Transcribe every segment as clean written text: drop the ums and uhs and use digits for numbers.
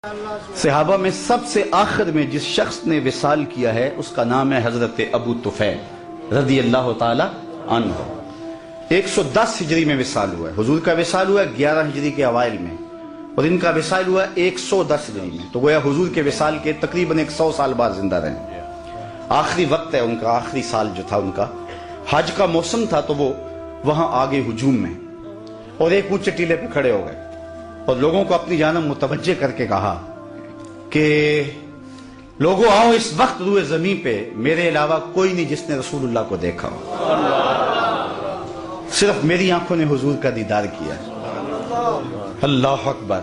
صحابہ میں سب سے آخر میں جس شخص نے وصال کیا ہے اس کا نام ہے حضرت ابو طفیل رضی اللہ تعالی عنہ۔ 110 ہجری میں وصال ہوا ہے، حضور کا وصال ہوا ہے 11 ہجری کے اوائل میں، اور ان کا وصال ہوا ہے 110 ہجری میں، تو گویا حضور کے وصال کے تقریباً 100 سال بعد زندہ رہے۔ آخری وقت ہے ان کا، آخری سال جو تھا ان کا، حج کا موسم تھا، تو وہ وہاں آگے ہجوم میں اور ایک اونچے ٹیلے پہ کھڑے ہو گئے اور لوگوں کو اپنی جانب متوجہ کر کے کہا کہ لوگوں آؤ، اس وقت روئے زمین پہ میرے علاوہ کوئی نہیں جس نے رسول اللہ کو دیکھا ہو، صرف میری آنکھوں نے حضور کا دیدار کیا۔ اللہ اکبر!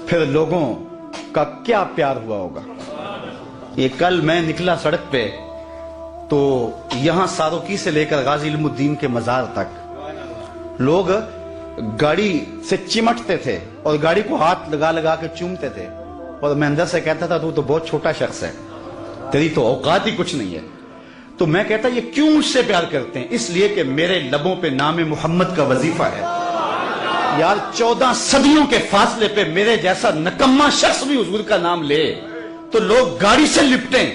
پھر لوگوں کا کیا پیار ہوا ہوگا۔ یہ کل میں نکلا سڑک پہ تو یہاں ساروکی سے لے کر غازی علم الدین کے مزار تک لوگ گاڑی سے چمٹتے تھے اور گاڑی کو ہاتھ لگا لگا کے چومتے تھے، اور میں اندر سے کہتا تھا تو بہت چھوٹا شخص ہے، تیری تو اوقات ہی کچھ نہیں ہے۔ تو میں کہتا یہ کیوں مجھ سے پیار کرتے ہیں؟ اس لیے کہ میرے لبوں پہ نام محمد کا وظیفہ ہے۔ یار 14 صدیوں کے فاصلے پہ میرے جیسا نکما شخص بھی حضور کا نام لے تو لوگ گاڑی سے لپٹیں،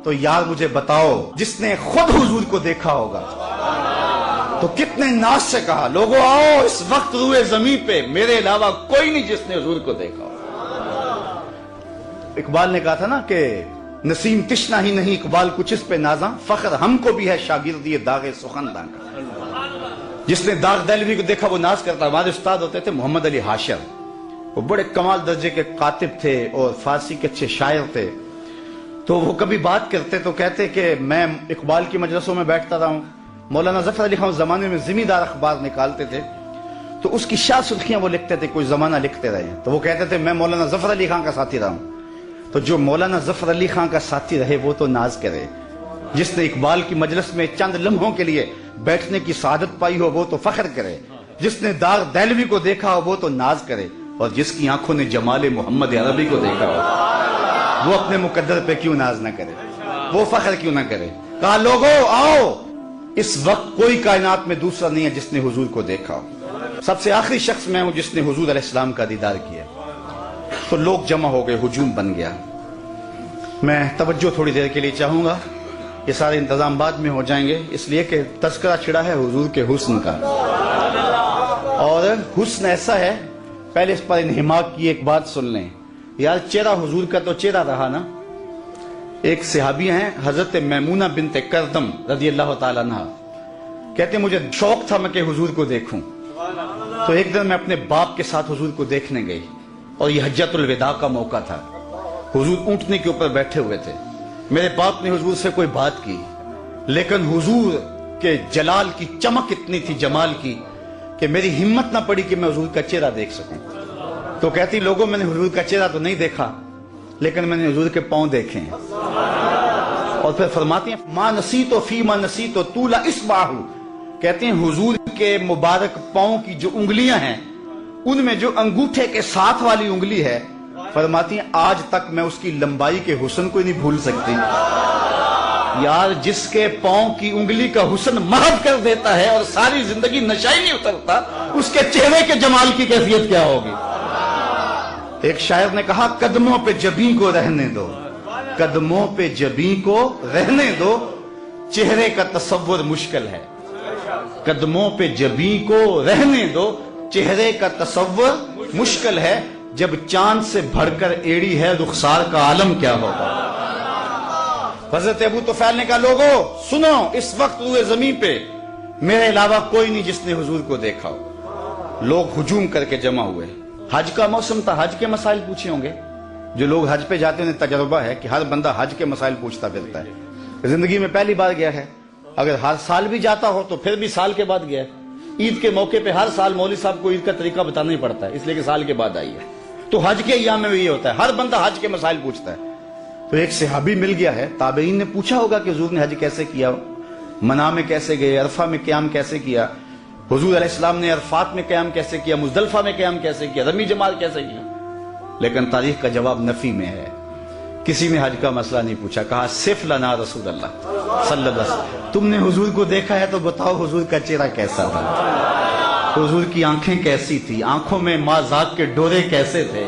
تو یار مجھے بتاؤ جس نے خود حضور کو دیکھا ہوگا تو کتنے ناز سے کہا لوگوں آؤ، اس وقت روئے زمین پہ میرے علاوہ کوئی نہیں جس نے حضور کو دیکھا ہوگا۔ اقبال نے کہا تھا نا کہ نسیم تشنا ہی نہیں اقبال کچھ اس پہ نازاں، فخر ہم کو بھی ہے شاگردی داغ سخنداں کا۔ جس نے داغ دہلوی کو دیکھا وہ ناز کرتا۔ ہمارے استاد ہوتے تھے محمد علی حاشر، وہ بڑے کمال درجے کے کاتب تھے اور فارسی کے اچھے شاعر تھے، تو وہ کبھی بات کرتے تو کہتے کہ میں اقبال کی مجلسوں میں بیٹھتا رہا ہوں، مولانا ظفر علی خان اس زمانے میں ذمہ دار اخبار نکالتے تھے، تو اس کی شاہ سرخیاں وہ لکھتے تھے، کوئی زمانہ لکھتے رہے، تو وہ کہتے تھے میں مولانا ظفر علی خان کا ساتھی رہا ہوں۔ تو جو مولانا ظفر علی خان کا ساتھی رہے وہ تو ناز کرے، جس نے اقبال کی مجلس میں چند لمحوں کے لیے بیٹھنے کی سعادت پائی ہو وہ تو فخر کرے، جس نے داغ دہلوی کو دیکھا ہو وہ تو ناز کرے، اور جس کی آنکھوں نے جمال محمد عربی کو دیکھا ہو وہ اپنے مقدر پہ کیوں ناز نہ کرے، وہ فخر کیوں نہ کرے۔ کہا لوگوں آؤ، اس وقت کوئی کائنات میں دوسرا نہیں ہے جس نے حضور کو دیکھا ہو، سب سے آخری شخص میں ہوں جس نے حضور علیہ السلام کا دیدار کیا۔ تو لوگ جمع ہو گئے، ہجوم بن گیا۔ میں توجہ تھوڑی دیر کے لیے چاہوں گا، یہ سارے انتظام بعد میں ہو جائیں گے، اس لیے کہ تذکرہ چھڑا ہے حضور کے حسن کا، اور حسن ایسا ہے، پہلے اس پر انہماک کی ایک بات سن لیں۔ یار چہرہ حضور کا تو چہرہ رہا نا۔ ایک صحابی ہیں حضرت میمونہ بنت کردم رضی اللہ تعالیٰ عنہ، کہتے ہیں مجھے شوق تھا میں کہ حضور کو دیکھوں، تو ایک دن میں اپنے باپ کے ساتھ حضور کو دیکھنے گئی، اور یہ حجۃ الوداع کا موقع تھا، حضور اونٹنے کے اوپر بیٹھے ہوئے تھے۔ میرے باپ نے حضور سے کوئی بات کی، لیکن حضور کے جلال کی چمک اتنی تھی، جمال کی، کہ میری ہمت نہ پڑی کہ میں حضور کا چہرہ دیکھ سکوں۔ تو کہتی لوگوں میں نے حضور کا چہرہ تو نہیں دیکھا، لیکن میں نے حضور کے پاؤں دیکھے ہیں۔ اور پھر فرماتی ہیں ما نسیت فیما نسیت طول اصبعہ، کہتے ہیں حضور کے مبارک پاؤں کی جو انگلیاں ہیں ان میں جو انگوٹھے کے ساتھ والی انگلی ہے، فرماتی ہیں آج تک میں اس کی لمبائی کے حسن کو نہیں بھول سکتی۔ یار جس کے پاؤں کی انگلی کا حسن محب کر دیتا ہے اور ساری زندگی نشہ ہی نہیں اترتا، اس کے چہرے کے جمال کی کیفیت کیا ہوگی۔ ایک شاعر نے کہا قدموں پہ جبیں کو رہنے دو، قدموں پہ جبیں کو رہنے دو، چہرے کا تصور مشکل ہے۔ قدموں پہ جبیں کو رہنے دو، چہرے کا تصور مشکل ہے، جب چاند سے بڑھ کر ایڑی ہے رخسار کا عالم کیا ہوگا۔ حضرت ابو طفیل نے کہا لوگوں سنو، اس وقت روئے زمین پہ میرے علاوہ کوئی نہیں جس نے حضور کو دیکھا ہو۔ لوگ ہجوم کر کے جمع ہوئے، حج کا موسم تھا، حج کے مسائل پوچھے ہوں گے۔ جو لوگ حج پہ جاتے ہیں انہیں تجربہ ہے کہ ہر بندہ حج کے مسائل پوچھتا پھرتا ہے، زندگی میں پہلی بار گیا ہے، اگر ہر سال بھی جاتا ہو تو پھر بھی سال کے بعد گیا ہے۔ عید کے موقع پہ ہر سال مولوی صاحب کو عید کا طریقہ بتانا ہی پڑتا ہے، اس لیے کہ سال کے بعد آئی ہے۔ تو حج کے ایام میں بھی یہ ہوتا ہے، ہر بندہ حج کے مسائل پوچھتا ہے۔ تو ایک صحابی مل گیا ہے، تابعین نے پوچھا ہوگا کہ حضور نے حج کیسے کیا، منا میں کیسے گئے، عرفہ میں قیام کیسے کیا، حضور علیہ السلام نے عرفات میں قیام کیسے کیا، مزدلفہ میں قیام کیسے کیا، رمی جمال کیسے کیا، لیکن تاریخ کا جواب نفی میں ہے۔ کسی نے حج کا مسئلہ نہیں پوچھا، کہا صف لنا رسول اللہ صلی اللہ علیہ وسلم، تم نے حضور کو دیکھا ہے تو بتاؤ حضور کا چہرہ کیسا تھا، حضور کی آنکھیں کیسی تھی، آنکھوں میں ماں ذات کے ڈورے کیسے تھے،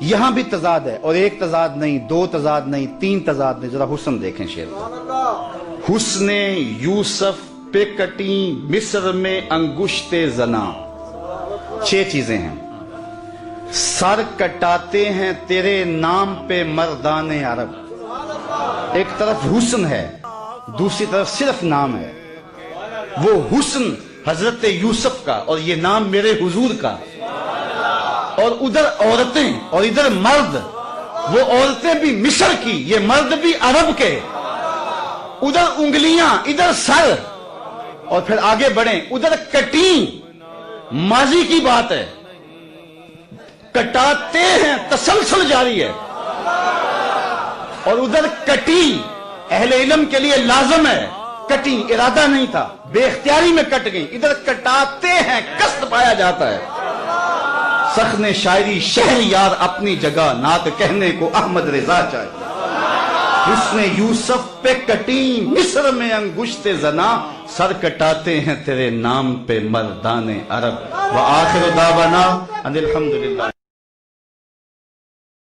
یہاں بھی تضاد ہے، اور ایک تضاد نہیں، دو تضاد نہیں، تین تضاد نہیں. ذرا حسن دیکھیں شعر کا. حسن یوسف پہ کٹی مصر میں انگشت زنا. 6 چیزیں ہیں. سر کٹاتے ہیں تیرے نام پہ مردان عرب. ایک طرف حسن ہے، دوسری طرف صرف نام ہے. وہ حسن حضرت یوسف کا اور یہ نام میرے حضور کا، اور ادھر عورتیں اور ادھر مرد. وہ عورتیں بھی مصر کی، یہ مرد بھی عرب کے. ادھر انگلیاں ادھر سر، اور پھر آگے بڑھیں. ادھر کٹیں ماضی کی بات ہے، کٹاتے ہیں تسلسل جاری ہے. اور ادھر کٹی اہل علم کے لیے لازم ہے. کٹی ارادہ نہیں تھا، بے اختیاری میں کٹ گئی. ادھر کٹاتے ہیں قصد پایا جاتا ہے. سخن شاعری شہر یار اپنی جگہ، نعت کہنے کو احمد رضا چاہیے. حسن یوسف پہ کٹی مصر میں انگشت زنا، سر کٹاتے ہیں تیرے نام پہ مردان عرب. وآخر دعوانا ان الحمدللہ.